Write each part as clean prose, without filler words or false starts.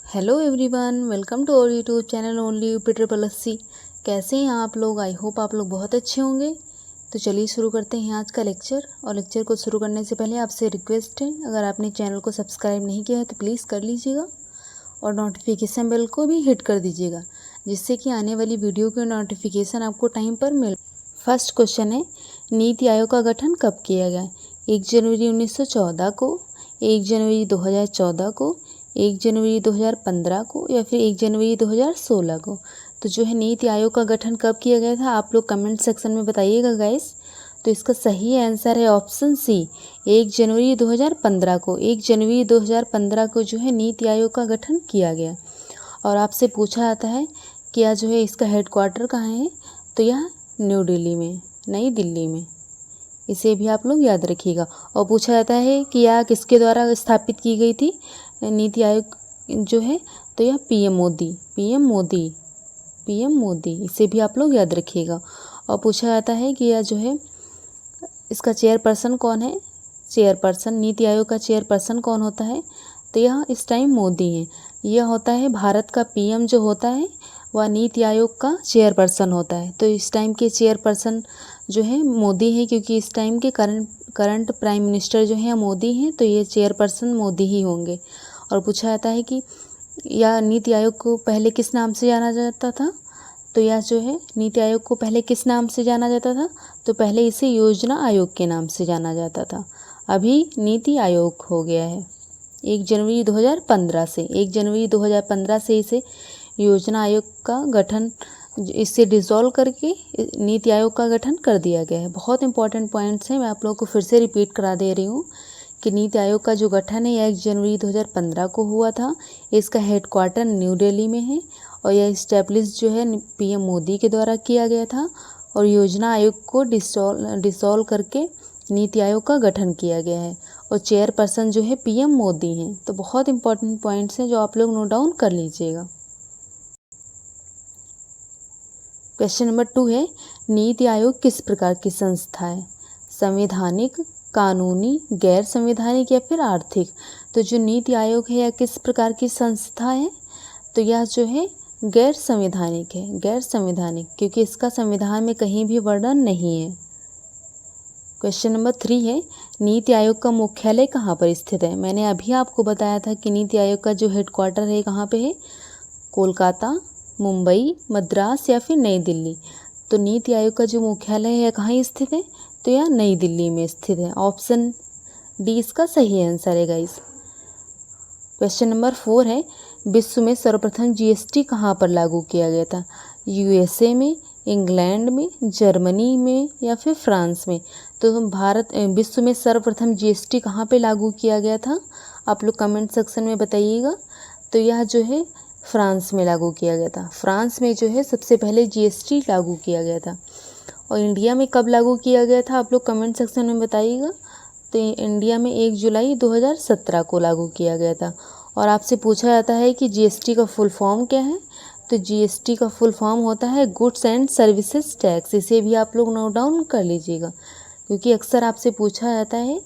Hello everyone, welcome to our YouTube channel only UP कैसे हैं आप लोग। आई होप आप लोग बहुत अच्छे होंगे। तो चलिए शुरू करते हैं आज का लेक्चर। और लेक्चर को शुरू करने से पहले आपसे रिक्वेस्ट है, अगर आपने चैनल को सब्सक्राइब नहीं किया है तो प्लीज़ कर लीजिएगा और नोटिफिकेशन बेल को भी हिट कर दीजिएगा, जिससे कि आने वाली वीडियो की नोटिफिकेशन आपको टाइम पर मिल। फर्स्ट क्वेश्चन है, नीति आयोग का गठन कब किया गया। 1 जनवरी 1914 को, 1 जनवरी 2014 को, 1 जनवरी 2015 को या फिर 1 जनवरी 2016 को। तो जो है नीति आयोग का गठन कब किया गया था, आप लोग कमेंट सेक्शन में बताइएगा गाइस। तो इसका सही आंसर है ऑप्शन सी, 1 जनवरी 2015 को। 1 जनवरी 2015 को जो है नीति आयोग का गठन किया गया। और आपसे पूछा जाता है कि यह जो है इसका हेडक्वार्टर कहाँ है, तो यह न्यू दिल्ली में, नई दिल्ली में। इसे भी आप लोग याद रखिएगा। और पूछा जाता है कि यह किसके द्वारा स्थापित की गई थी नीति आयोग जो है, तो यह पीएम मोदी, इसे भी आप लोग याद रखिएगा। और पूछा जाता है कि यह जो है इसका चेयरपर्सन कौन है, चेयरपर्सन, नीति आयोग का चेयरपर्सन कौन होता है, तो यह इस टाइम मोदी है। यह होता है भारत का पीएम जो होता है वह नीति आयोग का चेयरपर्सन होता है। तो इस टाइम के चेयरपर्सन जो है मोदी है, क्योंकि इस टाइम के करंट प्राइम मिनिस्टर जो है मोदी हैं, तो ये चेयरपर्सन मोदी ही होंगे। और पूछा जाता है कि यह नीति आयोग को पहले किस नाम से जाना जाता था, तो यह जो है नीति आयोग को पहले किस नाम से जाना जाता था, तो पहले इसे योजना आयोग के नाम से जाना जाता था। अभी नीति आयोग हो गया है 1 जनवरी 2015 से। 1 जनवरी 2015 से इसे योजना आयोग का गठन, इससे डिसॉल्व करके नीति आयोग का गठन कर दिया गया है। बहुत इंपॉर्टेंट पॉइंट्स हैं, मैं आप लोगों को फिर से रिपीट करा दे रही हूँ कि नीति आयोग का जो गठन है यह 1 जनवरी 2015 को हुआ था। इसका हेडक्वार्टर न्यू दिल्ली में है और यह इस्टेब्लिश जो है पीएम मोदी के द्वारा किया गया था। और योजना आयोग को डिसॉल्व करके नीति आयोग का गठन किया गया है और चेयरपर्सन जो है पीएम मोदी हैं। तो बहुत इंपॉर्टेंट पॉइंट्स हैं जो आप लोग नोट डाउन कर लीजिएगा। क्वेश्चन नंबर 2 है, नीति आयोग किस प्रकार की संस्था है, संवैधानिक, कानूनी, गैर संवैधानिक या फिर आर्थिक। तो जो नीति आयोग है यह किस प्रकार की संस्था है, तो यह जो है गैर संवैधानिक है, गैर संवैधानिक, क्योंकि इसका संविधान में कहीं भी वर्णन नहीं है। क्वेश्चन नंबर 3 है, नीति आयोग का मुख्यालय कहाँ पर स्थित है। मैंने अभी आपको बताया था कि नीति आयोग का जो हेडक्वार्टर है कहाँ पे है, कोलकाता, मुंबई, मद्रास या फिर नई दिल्ली। तो नीति आयोग का जो मुख्यालय है कहाँ स्थित है, तो यह नई दिल्ली में स्थित है। ऑप्शन डी इसका सही आंसर है गाइस। क्वेश्चन नंबर 4 है, विश्व में सर्वप्रथम जीएसटी कहाँ पर लागू किया गया था, यूएसए में, इंग्लैंड में, जर्मनी में या फिर फ्रांस में। तो विश्व में सर्वप्रथम जीएसटी कहाँ पे लागू किया गया था, आप लोग कमेंट सेक्शन में बताइएगा। तो यह जो है फ्रांस में लागू किया गया था। फ्रांस में जो है सबसे पहले जीएसटी लागू किया गया था। और इंडिया में कब लागू किया गया था, आप लोग कमेंट सेक्शन में बताइएगा। तो इंडिया में 1 जुलाई 2017 को लागू किया गया था। और आपसे पूछा जाता है कि जीएसटी का फुल फॉर्म क्या है, तो जीएसटी का फुल फॉर्म होता है गुड्स एंड सर्विसेज टैक्स। इसे भी आप लोग नोट डाउन कर लीजिएगा, क्योंकि अक्सर आपसे पूछा जाता है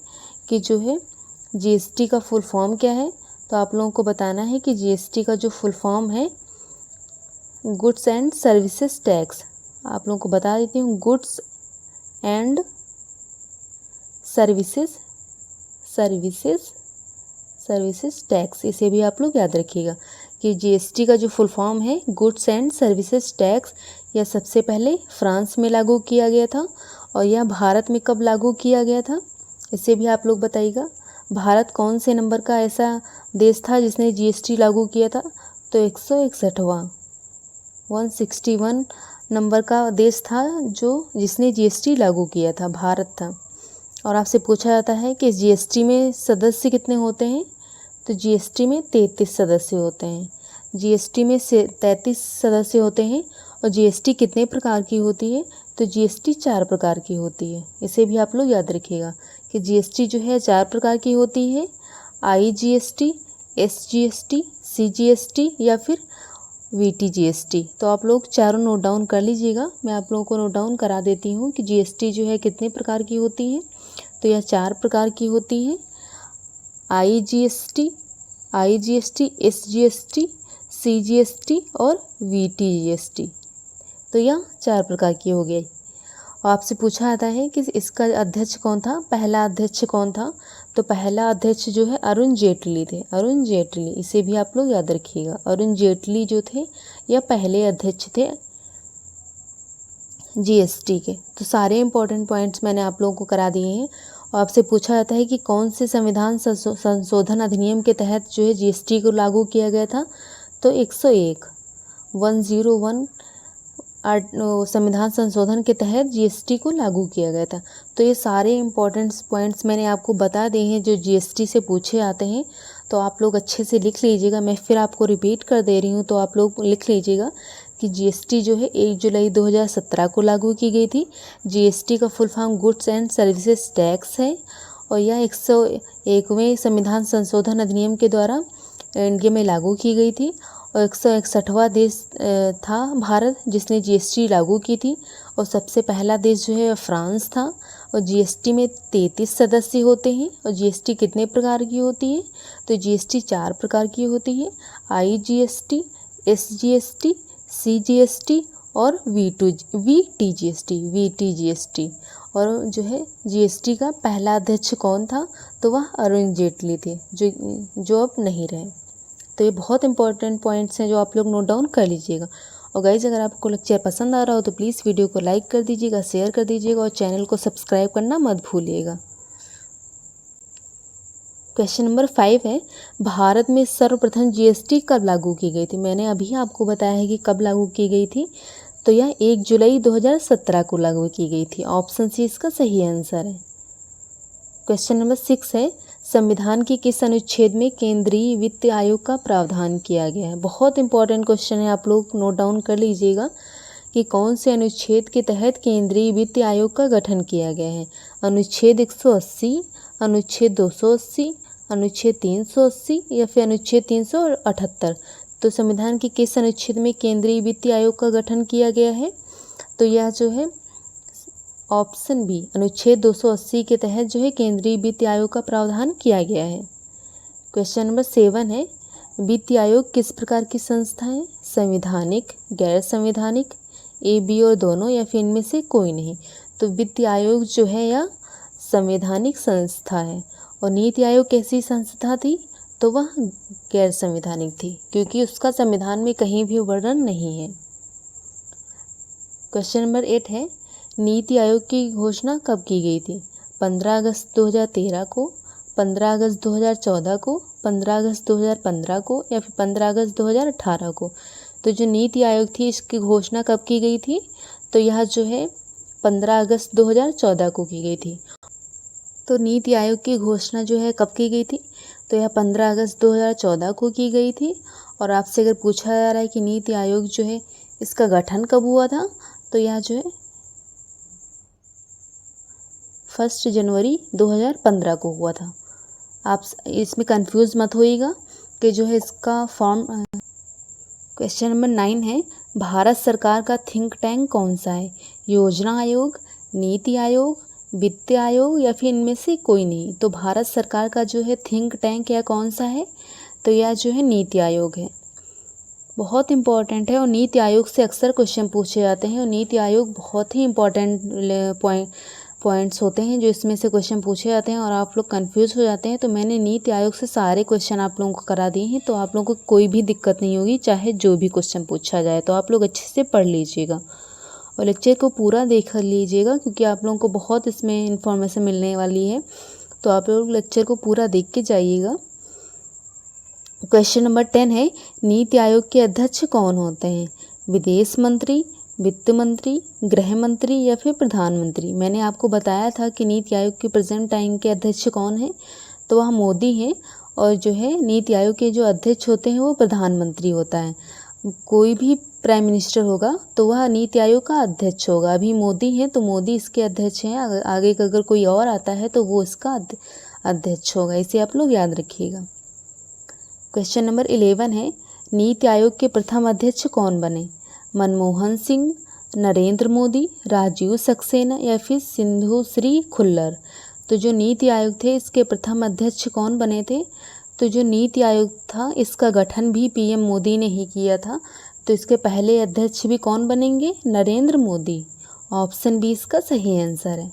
कि जो है जीएसटी का फुल फॉर्म क्या है। तो आप लोगों को बताना है कि जीएसटी का जो फुल फॉर्म है गुड्स एंड सर्विसेज टैक्स। आप लोगों को बता देती हूँ, गुड्स एंड सर्विसेज टैक्स। इसे भी आप लोग याद रखिएगा कि जीएसटी का जो फुल फॉर्म है गुड्स एंड सर्विसेज टैक्स, यह सबसे पहले फ्रांस में लागू किया गया था। और यह भारत में कब लागू किया गया था, इसे भी आप लोग बताइएगा। भारत कौन से नंबर का ऐसा देश था जिसने जीएसटी लागू किया था, तो 161वां 161 नंबर का देश था जिसने जीएसटी लागू किया था, भारत था। और आपसे पूछा जाता है कि जीएसटी में सदस्य कितने होते हैं, तो जीएसटी में 33 सदस्य होते हैं। जीएसटी में 33 सदस्य होते हैं। और जीएसटी कितने प्रकार की होती है, तो जीएसटी 4 प्रकार की होती है। इसे भी आप लोग याद रखिएगा कि जीएसटी जो है 4 प्रकार की होती है, आईजीएसटी, एसजीएसटी, सीजीएसटी या फिर वीटीजीएसटी। तो आप लोग चारों नोट डाउन कर लीजिएगा। मैं आप लोगों को नोट डाउन करा देती हूँ कि जीएसटी जो है कितने प्रकार की होती है, तो यह 4 प्रकार की होती है। आईजीएसटी, IGST, SGST, CGST और VTGST। तो यह 4 प्रकार की हो गई। और आपसे पूछा जाता है कि इसका अध्यक्ष कौन था, पहला अध्यक्ष कौन था। तो पहला अध्यक्ष जो है अरुण जेटली थे, अरुण जेटली, इसे भी आप लोग याद रखिएगा। अरुण जेटली जो थे यह पहले अध्यक्ष थे GST के। तो सारे इंपॉर्टेंट पॉइंट्स मैंने आप लोगों को करा दिए हैं। और आपसे पूछा जाता है कि कौन से संविधान संशोधन अधिनियम के तहत जो है GST को लागू किया गया था। तो 101 संविधान संशोधन के तहत GST को लागू किया गया था। तो ये सारे इंपॉर्टेंट पॉइंट्स मैंने आपको बता दिए हैं जो GST से पूछे आते हैं। तो आप लोग अच्छे से लिख लीजिएगा। मैं फिर आपको रिपीट कर दे रही हूँ, तो आप लोग लिख लीजिएगा कि GST जो है 1 जुलाई 2017 को लागू की गई थी। GST का full form goods and services tax है और यह 101वें संविधान संशोधन अधिनियम के द्वारा इंडिया में लागू की गई थी। और 161वां देश था भारत जिसने GST लागू की थी। और सबसे पहला देश जो है फ्रांस था। और GST में 33 सदस्य होते हैं। और GST कितने प्रकार की होती है, तो GST 4 प्रकार की होती है, IGST, SGST, CGST और VTGST। और जो है GST का पहला अध्यक्ष कौन था, तो वह अरुण जेटली थे जो अब नहीं रहे। तो ये बहुत इंपॉर्टेंट पॉइंट्स हैं जो आप लोग नोट डाउन कर लीजिएगा। और गाइज अगर आपको लेक्चर पसंद आ रहा हो तो प्लीज़ वीडियो को लाइक कर दीजिएगा, शेयर कर दीजिएगा और चैनल को सब्सक्राइब करना मत भूलिएगा। क्वेश्चन नंबर 5 है, भारत में सर्वप्रथम GST कब लागू की गई थी। मैंने अभी आपको बताया है कि कब लागू की गई थी। तो यह 1 जुलाई 2017 को लागू की गई थी। ऑप्शन सी इसका सही आंसर है। क्वेश्चन नंबर 6 है, संविधान के किस अनुच्छेद में केंद्रीय वित्त आयोग का प्रावधान किया गया है। बहुत इंपॉर्टेंट क्वेश्चन है, आप लोग नोट डाउन कर लीजिएगा कि कौन से अनुच्छेद के तहत केंद्रीय वित्त आयोग का गठन किया गया है। अनुच्छेद 180, अनुच्छेद 280, अनुच्छेद 380 या फिर अनुच्छेद 378। तो संविधान के किस अनुच्छेद में केंद्रीय वित्त आयोग का गठन किया गया है, तो यह जो है ऑप्शन बी अनुच्छेद 280 के तहत जो है केंद्रीय वित्त आयोग का प्रावधान किया गया है। क्वेश्चन नंबर 7 है, वित्त आयोग किस प्रकार की संस्था है। संवैधानिक, गैर संवैधानिक, ए बी और दोनों या फिर इनमें से कोई नहीं। तो वित्त आयोग जो है यह संवैधानिक संस्था है। और नीति आयोग कैसी संस्था थी, तो वह गैर संवैधानिक थी क्योंकि उसका संविधान में कहीं भी वर्णन नहीं है। क्वेश्चन नंबर 8 है, नीति आयोग की घोषणा कब की गई थी। 15 अगस्त 2013 को, 15 अगस्त 2014 को, 15 अगस्त 2015 को या फिर 15 अगस्त 2018 को। तो जो नीति आयोग थी इसकी घोषणा कब की गई थी, तो यह जो है 15 अगस्त 2014 को की गई थी। तो नीति आयोग की घोषणा जो है कब की गई थी, तो यह 15 अगस्त 2014 को की गई थी। और आपसे अगर पूछा जा रहा है कि नीति आयोग जो है इसका गठन कब हुआ था, तो यह जो है 1 जनवरी 2015 को हुआ था। आप इसमें कंफ्यूज मत होइएगा कि जो है इसका फॉर्म। क्वेश्चन नंबर 9 है, भारत सरकार का थिंक टैंक कौन सा है। योजना आयोग, नीति आयोग, वित्त आयोग या फिर इनमें से कोई नहीं। तो भारत सरकार का जो है थिंक टैंक या कौन सा है, तो यह जो है नीति आयोग है। बहुत इंपॉर्टेंट है और नीति आयोग से अक्सर क्वेश्चन पूछे जाते हैं। और नीति आयोग बहुत ही इंपॉर्टेंट पॉइंट्स होते हैं जो इसमें से क्वेश्चन पूछे जाते हैं और आप लोग कंफ्यूज हो जाते हैं। तो मैंने नीति आयोग से सारे क्वेश्चन आप लोगों को करा दिए हैं, तो आप लोगों को कोई भी दिक्कत नहीं होगी चाहे जो भी क्वेश्चन पूछा जाए। तो आप लोग अच्छे से पढ़ लीजिएगा और लेक्चर को पूरा देख लीजिएगा क्योंकि आप लोगों को बहुत इसमें इन्फॉर्मेशन मिलने वाली है। तो आप लोग लेक्चर को पूरा देख के जाइएगा। क्वेश्चन नंबर 10 है, नीति आयोग के अध्यक्ष कौन होते हैं। विदेश मंत्री, वित्त मंत्री, गृह मंत्री या फिर प्रधानमंत्री। मैंने आपको बताया था कि नीति आयोग के प्रेजेंट टाइम के अध्यक्ष कौन है, तो वह मोदी हैं। और जो है नीति आयोग के जो अध्यक्ष होते हैं वो प्रधानमंत्री होता है। कोई भी प्राइम मिनिस्टर होगा तो वह नीति आयोग का अध्यक्ष होगा। अभी मोदी हैं तो मोदी इसके अध्यक्ष हैं। आगे का अगर कोई और आता है तो वो इसका अध्यक्ष होगा। इसे आप लोग याद रखिएगा। क्वेश्चन नंबर 11 है, नीति आयोग के प्रथम अध्यक्ष कौन बने। मनमोहन सिंह, नरेंद्र मोदी, राजीव सक्सेना या फिर सिंधु श्री खुल्लर। तो जो नीति आयोग थे इसके प्रथम अध्यक्ष कौन बने थे, तो जो नीति आयोग था इसका गठन भी पीएम मोदी ने ही किया था। तो इसके पहले अध्यक्ष भी कौन बनेंगे? नरेंद्र मोदी। ऑप्शन बी इसका सही आंसर है।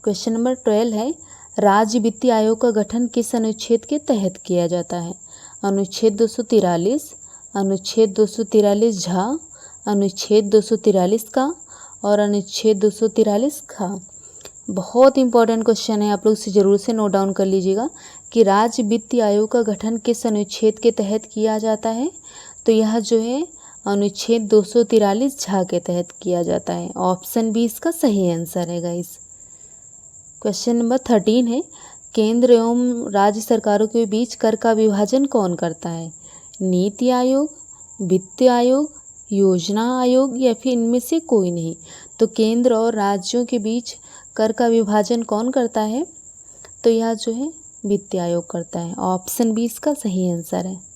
क्वेश्चन नंबर 12 है, राज्य वित्त आयोग का गठन किस अनुच्छेद के तहत किया जाता है? अनुच्छेद 243, अनुच्छेद 243 झा, अनुच्छेद 243 का और अनुच्छेद 243 खा। बहुत इंपॉर्टेंट क्वेश्चन है, आप लोग इसे जरूर से नोट डाउन कर लीजिएगा कि राज्य वित्त आयोग का गठन किस अनुच्छेद के तहत किया जाता है। तो यह जो है अनुच्छेद 243 झा के तहत किया जाता है। ऑप्शन बी इसका सही आंसर है गाइस। क्वेश्चन नंबर 13 है, केंद्र एवं राज्य सरकारों के बीच कर का विभाजन कौन करता है? नीति आयोग, वित्त आयोग, योजना आयोग या फिर इनमें से कोई नहीं। तो केंद्र और राज्यों के बीच कर का विभाजन कौन करता है? तो यह जो है वित्त आयोग करता है। ऑप्शन बी इसका सही आंसर है।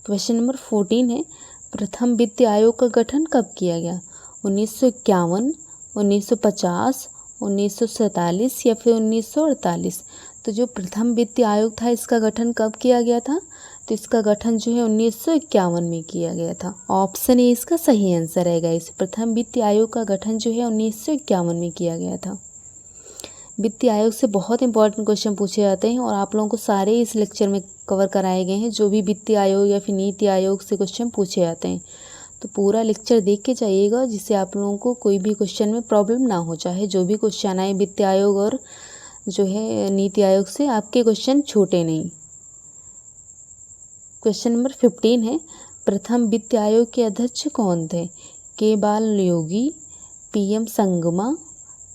क्वेश्चन नंबर 14 है, प्रथम वित्त आयोग का गठन कब किया गया? 1951, 1950, 1947 या फिर 1948। तो जो प्रथम वित्त आयोग था इसका गठन कब किया गया था? तो इसका गठन जो है 1951 में किया गया था। ऑप्शन ए इसका सही आंसर है गाइस। प्रथम वित्त आयोग का गठन जो है 1951 में किया गया था। वित्त आयोग से बहुत इंपॉर्टेंट क्वेश्चन पूछे जाते हैं और आप लोगों को सारे इस लेक्चर में कवर कराए गए हैं। जो भी वित्त आयोग या फिर नीति आयोग से क्वेश्चन पूछे जाते हैं तो पूरा लेक्चर देख के जाइएगा, जिससे आप लोगों को कोई भी क्वेश्चन में प्रॉब्लम ना हो। चाहे जो भी क्वेश्चन आए वित्त आयोग और जो है नीति आयोग से, आपके क्वेश्चन छूटे नहीं। क्वेश्चन नंबर 15 है, प्रथम वित्त आयोग के अध्यक्ष कौन थे? के बाल नियोगी, पीएम संगमा,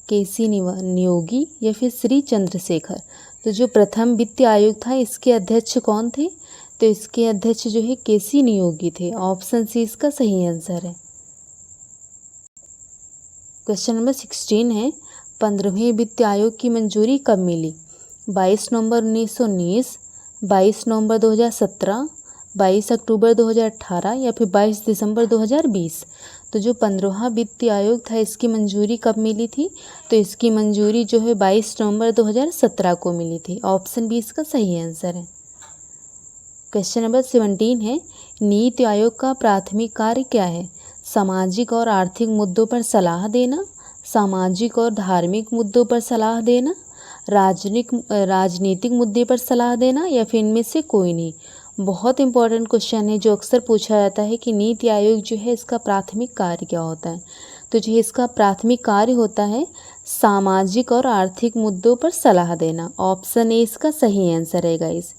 केसी नियोगी या फिर श्री चंद्रशेखर। तो जो प्रथम वित्त आयोग था इसके अध्यक्ष कौन थे? तो इसके अध्यक्ष जो है केसी नियोगी थे। ऑप्शन सी इसका सही आंसर है। क्वेश्चन नंबर 16 है, 15वें वित्त आयोग की मंजूरी कब मिली? 22 नवंबर 1919, 22 नवंबर 2017, 22 अक्टूबर 2018 या फिर 22 दिसंबर 2020। तो जो 15वां वित्त आयोग था इसकी मंजूरी कब मिली थी? तो इसकी मंजूरी जो है 22 नवंबर 2017 को मिली थी। ऑप्शन बी इसका सही आंसर है। क्वेश्चन नंबर 17 है, नीति आयोग का प्राथमिक कार्य क्या है? सामाजिक और आर्थिक मुद्दों पर सलाह देना, सामाजिक और धार्मिक मुद्दों पर सलाह देना, राजनीतिक मुद्दे पर सलाह देना या फिर इनमें से कोई नहीं। बहुत इंपॉर्टेंट क्वेश्चन है जो अक्सर पूछा जाता है कि नीति आयोग जो है इसका प्राथमिक कार्य क्या होता है। तो जो इसका प्राथमिक कार्य होता है सामाजिक और आर्थिक मुद्दों पर सलाह देना। ऑप्शन ए इसका सही आंसर है गाइस।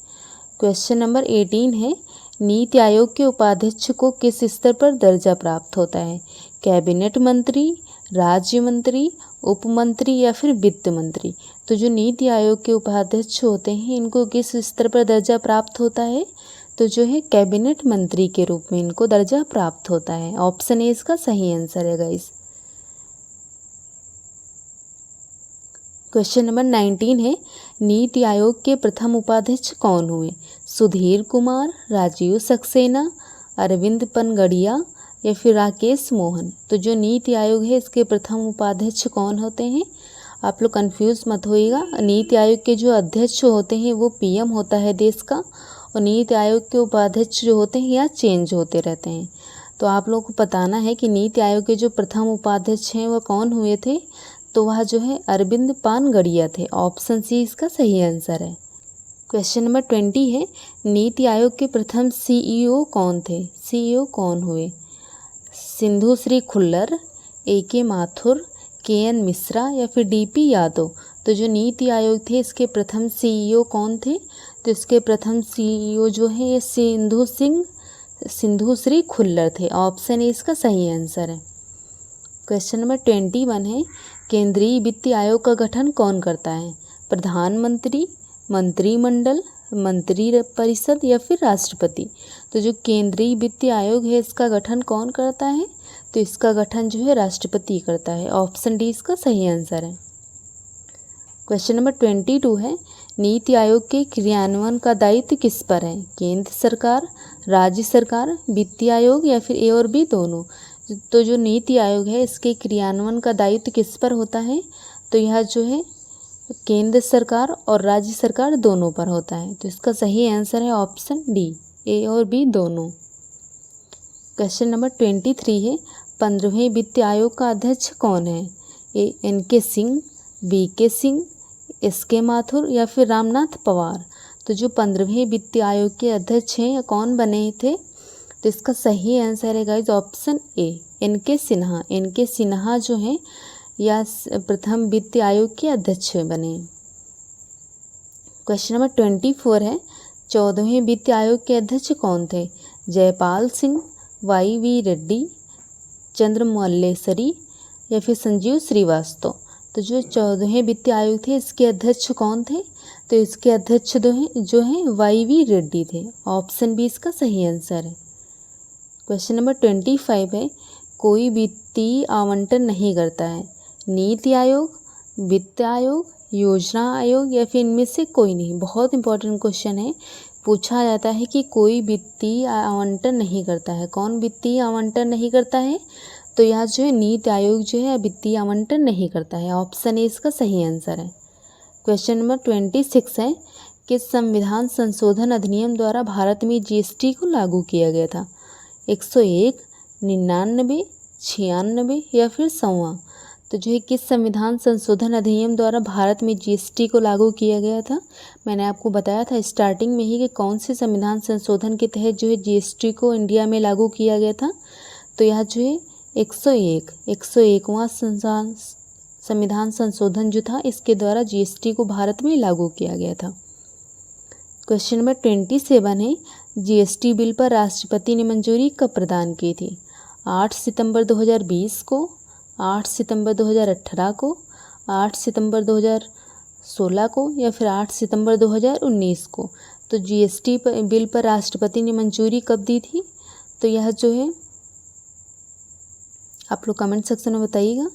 क्वेश्चन नंबर 18 है, नीति आयोग के उपाध्यक्ष को किस स्तर पर दर्जा प्राप्त होता है? कैबिनेट मंत्री, राज्य मंत्री, उप मंत्री या फिर वित्त मंत्री। तो जो नीति आयोग के उपाध्यक्ष होते हैं इनको किस स्तर पर दर्जा प्राप्त होता है? तो जो है कैबिनेट मंत्री के रूप में इनको दर्जा प्राप्त होता है। ऑप्शन ए इसका सही आंसर है गाइस। क्वेश्चन नंबर 19 है, नीति आयोग के प्रथम उपाध्यक्ष कौन हुए? सुधीर कुमार, राजीव सक्सेना, अरविंद पनगड़िया या फिर राकेश मोहन। तो जो नीति आयोग है इसके प्रथम उपाध्यक्ष कौन होते हैं? आप लोग कंफ्यूज मत होइएगा। नीति आयोग के जो अध्यक्ष होते हैं वो पीएम होता है देश का, और नीति आयोग के उपाध्यक्ष जो होते हैं या चेंज होते रहते हैं। तो आप लोगों को बताना है कि नीति आयोग के जो प्रथम उपाध्यक्ष हैं वह कौन हुए थे? तो वह जो है अरविंद पानगड़िया थे। ऑप्शन सी इसका सही आंसर है। क्वेश्चन नंबर 20 है, नीति आयोग के प्रथम सीईओ कौन थे? सीईओ कौन हुए? सिंधु श्री खुल्लर, ए.के. माथुर, के.एन. मिश्रा या फिर डी.पी. यादव। तो जो नीति आयोग थे इसके प्रथम सीईओ कौन थे? तो इसके प्रथम सीईओ जो है ये सिंधु श्री खुल्लर थे। ऑप्शन ए इसका सही आंसर है। क्वेश्चन नंबर 21 है, केंद्रीय वित्त आयोग का गठन कौन करता है? प्रधानमंत्री, मंत्रिमंडल, मंत्री परिषद या फिर राष्ट्रपति। तो जो केंद्रीय वित्त आयोग है इसका गठन कौन करता है? तो इसका गठन जो है राष्ट्रपति करता है। ऑप्शन डी इसका सही आंसर है। क्वेश्चन नंबर 22 है, नीति आयोग के क्रियान्वयन का दायित्व किस पर है? केंद्र सरकार, राज्य सरकार, वित्त आयोग या फिर ए और बी दोनों। तो जो नीति आयोग है इसके क्रियान्वयन का दायित्व किस पर होता है? तो यह जो है केंद्र सरकार और राज्य सरकार दोनों पर होता है। तो इसका सही आंसर है ऑप्शन डी, ए और बी दोनों। क्वेश्चन नंबर 23 है, 15वें वित्त आयोग का अध्यक्ष कौन है? A N K. Singh, V K. Singh, S K. Mathur या फिर रामनाथ पवार। तो जो 15वें वित्त आयोग के अध्यक्ष हैं या कौन बने थे? तो इसका सही आंसर है guys option A, NK. Sinha. NK. Sinha जो हैं या प्रथम वित्त आयोग के अध्यक्ष बने। क्वेश्चन नंबर 24 है, 14वें वित्त आयोग के अध्यक्ष कौन थे? जयपाल सिंह, वाई.वी. रेड्डी, चंद्रमौलेश्वरी या फिर संजीव श्रीवास्तव। तो जो 14वें वित्त आयोग थे इसके अध्यक्ष कौन थे? तो इसके अध्यक्ष जो हैं वाई.वी. रेड्डी थे। ऑप्शन बी इसका सही आंसर है। क्वेश्चन नंबर 25 है, कोई वित्तीय आवंटन नहीं करता है? नीति आयोग, वित्त आयोग, योजना आयोग या फिर इनमें से कोई नहीं। बहुत इंपॉर्टेंट क्वेश्चन है, पूछा जाता है कि कोई वित्तीय आवंटन नहीं करता है। कौन वित्तीय आवंटन नहीं करता है? तो यहाँ जो है नीति आयोग जो है वित्तीय आवंटन नहीं करता है। ऑप्शन ए इसका सही आंसर है। क्वेश्चन नंबर 26 है, किस संविधान संशोधन अधिनियम द्वारा भारत में जीएसटी को लागू किया गया था? 101, 99, 96 या फिर 100वां। तो जो है किस संविधान संशोधन अधिनियम द्वारा भारत में जीएसटी को लागू किया गया था? मैंने आपको बताया था स्टार्टिंग में ही कि कौन से संविधान संशोधन के तहत जो है जीएसटी को इंडिया में लागू किया गया था। तो यह जो है 101वां संविधान संशोधन जो था इसके द्वारा जीएसटी को भारत में लागू किया गया था। क्वेश्चन नंबर 27 है, जीएसटी बिल पर राष्ट्रपति ने मंजूरी कब प्रदान की थी? 8 सितंबर 2020 को, 8 सितंबर 2018 को, 8 सितंबर 2016 को या फिर 8 सितंबर 2019 को। तो जीएसटी बिल पर राष्ट्रपति ने मंजूरी कब दी थी? तो यह जो है आप लोग कमेंट सेक्शन में बताइएगा।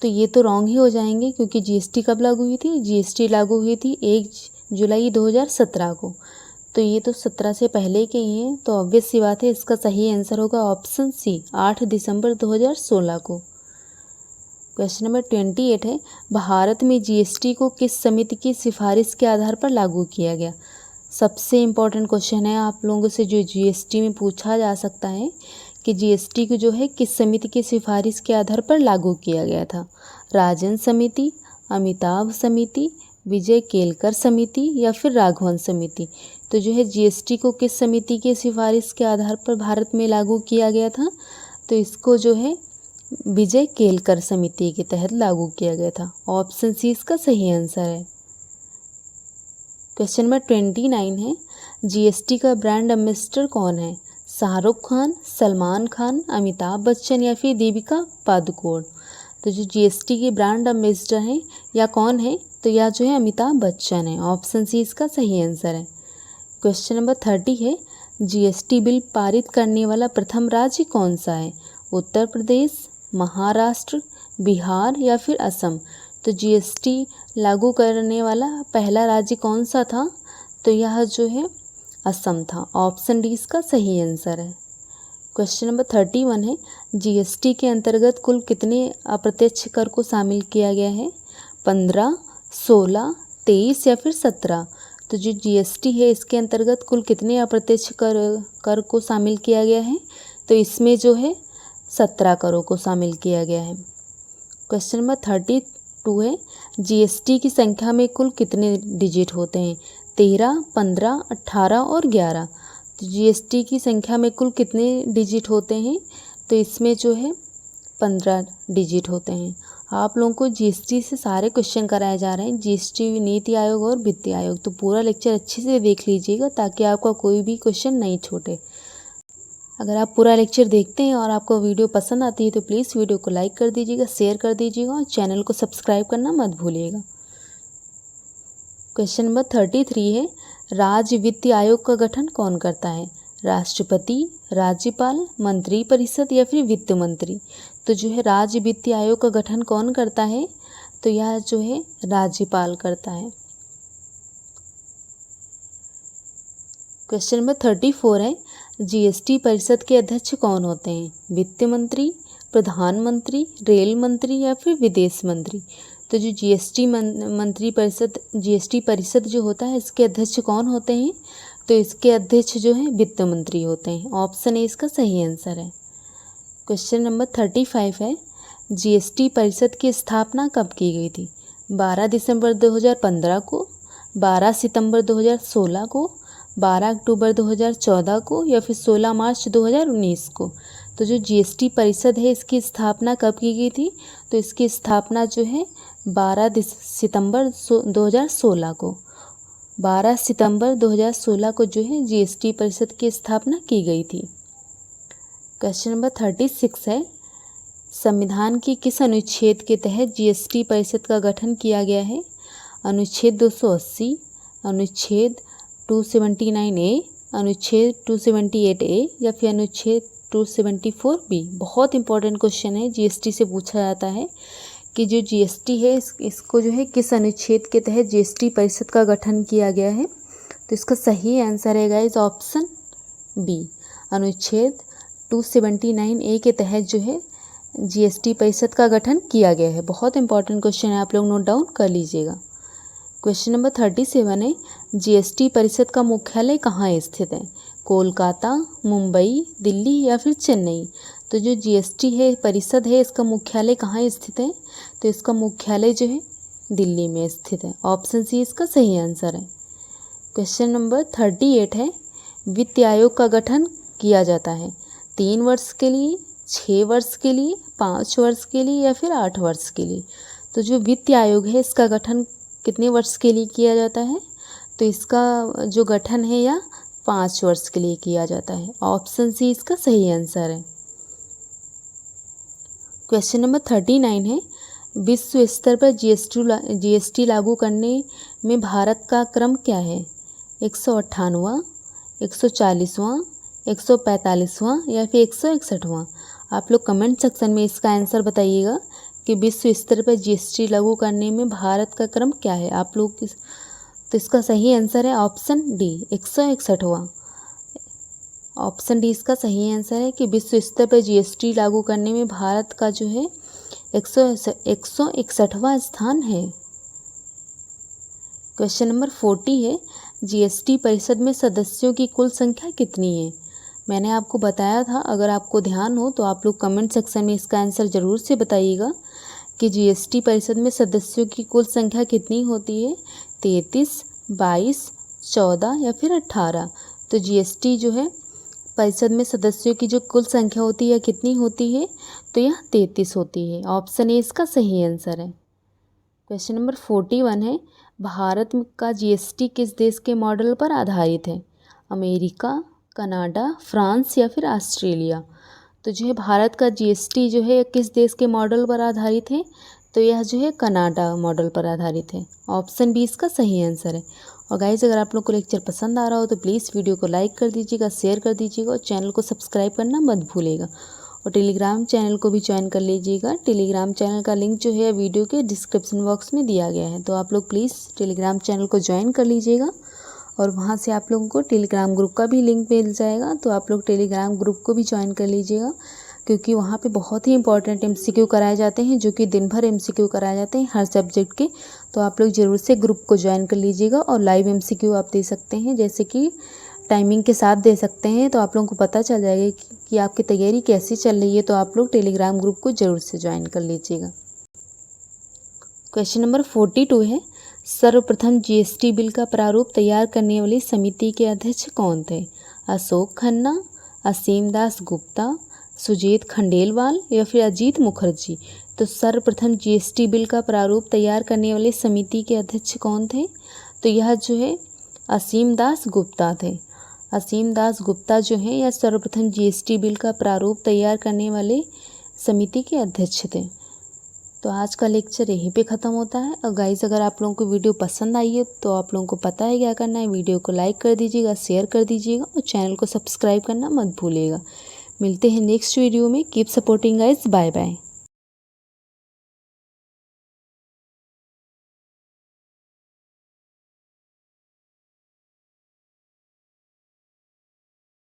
तो ये तो रॉन्ग ही हो जाएंगे क्योंकि जीएसटी कब लागू हुई थी? जीएसटी लागू हुई थी 1 जुलाई 2017 को। तो ये तो 17 से पहले के ही हैं, तो ऑब्वियस सी बात है इसका सही आंसर होगा ऑप्शन सी, 8 दिसंबर 2016 को। क्वेश्चन नंबर 28 है, भारत में जीएसटी को किस समिति की सिफारिश के आधार पर लागू किया गया? सबसे इम्पोर्टेंट क्वेश्चन है आप लोगों से जो जीएसटी में पूछा जा सकता है कि जीएसटी को जो है किस समिति की सिफारिश के आधार पर लागू किया गया था? राजन समिति, अमिताभ समिति, विजय केलकर समिति या फिर राघवन समिति। तो जो है जीएसटी को किस समिति की सिफारिश के आधार पर भारत में लागू किया गया था? तो इसको जो है विजय केलकर समिति के तहत लागू किया गया था। ऑप्शन सी इसका सही आंसर है। क्वेश्चन नंबर 29 है, जीएसटी का ब्रांड एम्बेसडर कौन है? शाहरुख खान, सलमान खान, अमिताभ बच्चन या फिर दीपिका पादुकोण। तो जो जीएसटी के ब्रांड एम्बेसडर हैं या कौन है? तो यह जो है अमिताभ बच्चन है। ऑप्शन सी इसका सही आंसर है। क्वेश्चन नंबर 30 है, जीएसटी बिल पारित करने वाला प्रथम राज्य कौन सा है? उत्तर प्रदेश, महाराष्ट्र, बिहार या फिर असम। तो जीएसटी लागू करने वाला पहला राज्य कौन सा था? तो यह जो है असम था। ऑप्शन डी इसका सही आंसर है। क्वेश्चन नंबर 31 है, जीएसटी के अंतर्गत कुल कितने अप्रत्यक्ष कर को शामिल किया गया है? 15, 16, 23 या फिर 17। तो जो जीएसटी है इसके अंतर्गत कुल कितने अप्रत्यक्ष कर को शामिल किया गया है? तो इसमें जो है 17 करों को शामिल किया गया है। क्वेश्चन नंबर 32 है, जीएसटी की संख्या में कुल कितने डिजिट होते हैं? 13, 15, 18 और 11। तो जीएसटी की संख्या में कुल कितने डिजिट होते हैं? तो इसमें जो है 15 डिजिट होते हैं। आप लोगों को जीएसटी से सारे क्वेश्चन कराए जा रहे हैं, जीएसटी, नीति आयोग और वित्त आयोग। तो पूरा लेक्चर अच्छे से देख लीजिएगा ताकि आपका कोई भी क्वेश्चन नहीं छूटे। अगर आप पूरा लेक्चर देखते हैं और आपको वीडियो पसंद आती है तो प्लीज़ वीडियो को लाइक कर दीजिएगा, शेयर कर दीजिएगा और चैनल को सब्सक्राइब करना मत भूलिएगा। क्वेश्चन नंबर 33 है, राज्य वित्त आयोग का गठन कौन करता है? राष्ट्रपति, राज्यपाल, मंत्रिपरिषद या फिर वित्त मंत्री। तो जो है राज्य वित्त आयोग का गठन कौन करता है? तो यह जो है राज्यपाल करता है। क्वेश्चन नंबर 34 है, जीएसटी परिषद के अध्यक्ष कौन होते हैं? वित्त मंत्री, प्रधानमंत्री, रेल मंत्री या फिर विदेश मंत्री। तो जो जीएसटी परिषद जो होता है इसके अध्यक्ष कौन होते हैं? तो इसके अध्यक्ष जो हैं वित्त मंत्री होते हैं। ऑप्शन ए इसका सही आंसर है। क्वेश्चन नंबर 35 है, जीएसटी परिषद की स्थापना कब की गई थी? 12 दिसंबर 2015 को, 12 सितंबर 2016 को, 12 अक्टूबर 2014 को या फिर 16 मार्च 2019 को। तो जो जीएसटी परिषद है इसकी स्थापना कब की गई थी? तो इसकी स्थापना जो है 12 सितंबर 2016 को, 12 सितंबर 2016 को जो है जीएसटी परिषद की स्थापना की गई थी। क्वेश्चन नंबर 36 है, संविधान की किस अनुच्छेद के तहत जीएसटी परिषद का गठन किया गया है? अनुच्छेद 280, अनुच्छेद 279A, अनुच्छेद 278A या फिर अनुच्छेद 274B। बहुत इंपॉर्टेंट क्वेश्चन है, जीएसटी से पूछा जाता है कि जो जीएसटी है इसको जो है किस अनुच्छेद के तहत जीएसटी परिषद का गठन किया गया है? तो इसका सही आंसर है गाइस ऑप्शन बी, अनुच्छेद 279A के तहत जो है जीएसटी परिषद का गठन किया गया है। बहुत इंपॉर्टेंट क्वेश्चन है, आप लोग नोट डाउन कर लीजिएगा। क्वेश्चन नंबर 37 है, जीएसटी परिषद का मुख्यालय कहाँ स्थित है? कोलकाता, मुंबई, दिल्ली या फिर चेन्नई। तो जो जीएसटी है परिषद है इसका मुख्यालय कहाँ स्थित है? तो इसका मुख्यालय जो है दिल्ली में स्थित है। ऑप्शन सी इसका सही आंसर है। क्वेश्चन नंबर 38 है, वित्त आयोग का गठन किया जाता है 3 वर्ष के लिए, 6 वर्ष के लिए, 5 वर्ष के लिए या फिर 8 वर्ष के लिए। तो जो वित्त आयोग है इसका गठन कितने वर्ष के लिए किया जाता है? तो इसका जो गठन है या 5 वर्ष के लिए किया जाता है। ऑप्शन सी इसका सही आंसर है। क्वेश्चन नंबर 39 है, विश्व स्तर पर जीएसटी लागू करने में भारत का क्रम क्या है? 198वां, 140वां, 145वां या फिर 161वां। आप लोग कमेंट सेक्शन में इसका आंसर बताइएगा कि विश्व स्तर पर जीएसटी लागू करने में भारत का क्रम क्या है। आप लोग तो इसका सही आंसर है ऑप्शन डी, 161वां। ऑप्शन डी इसका सही आंसर है कि विश्व स्तर पर जीएसटी लागू करने में भारत का जो है 161वां स्थान है। क्वेश्चन नंबर 40 है, जीएसटी परिषद में सदस्यों की कुल संख्या कितनी है? मैंने आपको बताया था, अगर आपको ध्यान हो तो आप लोग कमेंट सेक्शन में इसका आंसर ज़रूर से बताइएगा कि जीएसटी परिषद में सदस्यों की कुल संख्या कितनी होती है? 33, 22, 14 या फिर 18। तो जीएसटी जो है परिषद में सदस्यों की जो कुल संख्या होती है कितनी होती है? तो यह 33 होती है। ऑप्शन ए इसका सही आंसर है। क्वेश्चन नंबर 41 है, भारत का जीएसटी किस देश के मॉडल पर आधारित है? अमेरिका, कनाडा, फ्रांस या फिर ऑस्ट्रेलिया। तो जो है भारत का जीएसटी जो है किस देश के मॉडल पर आधारित है? तो यह जो है कनाडा मॉडल पर आधारित है। ऑप्शन बी इसका सही आंसर है। और गाइज अगर आप लोग को लेक्चर पसंद आ रहा हो तो प्लीज़ वीडियो को लाइक कर दीजिएगा, शेयर कर दीजिएगा और चैनल को सब्सक्राइब करना मत भूलिएगा। और टेलीग्राम चैनल को भी ज्वाइन कर लीजिएगा। टेलीग्राम चैनल का लिंक जो है वीडियो के डिस्क्रिप्शन बॉक्स में दिया गया है, तो आप लोग प्लीज़ टेलीग्राम चैनल को ज्वाइन कर लीजिएगा। और वहाँ से आप लोगों को टेलीग्राम ग्रुप का भी लिंक मिल जाएगा, तो आप लोग टेलीग्राम ग्रुप को भी ज्वाइन कर लीजिएगा, क्योंकि वहाँ पे बहुत ही इंपॉर्टेंट एमसीक्यू कराए जाते हैं, जो कि दिन भर एमसीक्यू कराए जाते हैं हर सब्जेक्ट के। तो आप लोग ज़रूर से ग्रुप को ज्वाइन कर लीजिएगा और लाइव एमसीक्यू आप दे सकते हैं, जैसे कि टाइमिंग के साथ दे सकते हैं, तो आप लोगों को पता चल जाएगा कि आपकी तैयारी कैसी चल रही है। तो आप लोग टेलीग्राम ग्रुप को ज़रूर से ज्वाइन कर लीजिएगा। क्वेश्चन नंबर 42 है, सर्वप्रथम जीएसटी बिल का प्रारूप तैयार करने वाली समिति के अध्यक्ष कौन थे? अशोक खन्ना, असीम दास गुप्ता, सुजीत खंडेलवाल या फिर अजीत मुखर्जी। तो सर्वप्रथम जीएसटी बिल का प्रारूप तैयार करने वाली समिति के अध्यक्ष कौन थे? तो यह जो है असीम दास गुप्ता थे। असीम दास गुप्ता जो है यह सर्वप्रथम जीएसटी बिल का प्रारूप तैयार करने वाले समिति के अध्यक्ष थे। तो आज का लेक्चर यहीं पे ख़त्म होता है। और गाइस अगर आप लोगों को वीडियो पसंद आई है तो आप लोगों को पता है क्या करना है, वीडियो को लाइक कर दीजिएगा, शेयर कर दीजिएगा और चैनल को सब्सक्राइब करना मत भूलिएगा। मिलते हैं नेक्स्ट वीडियो में। Keep supporting guys, bye bye.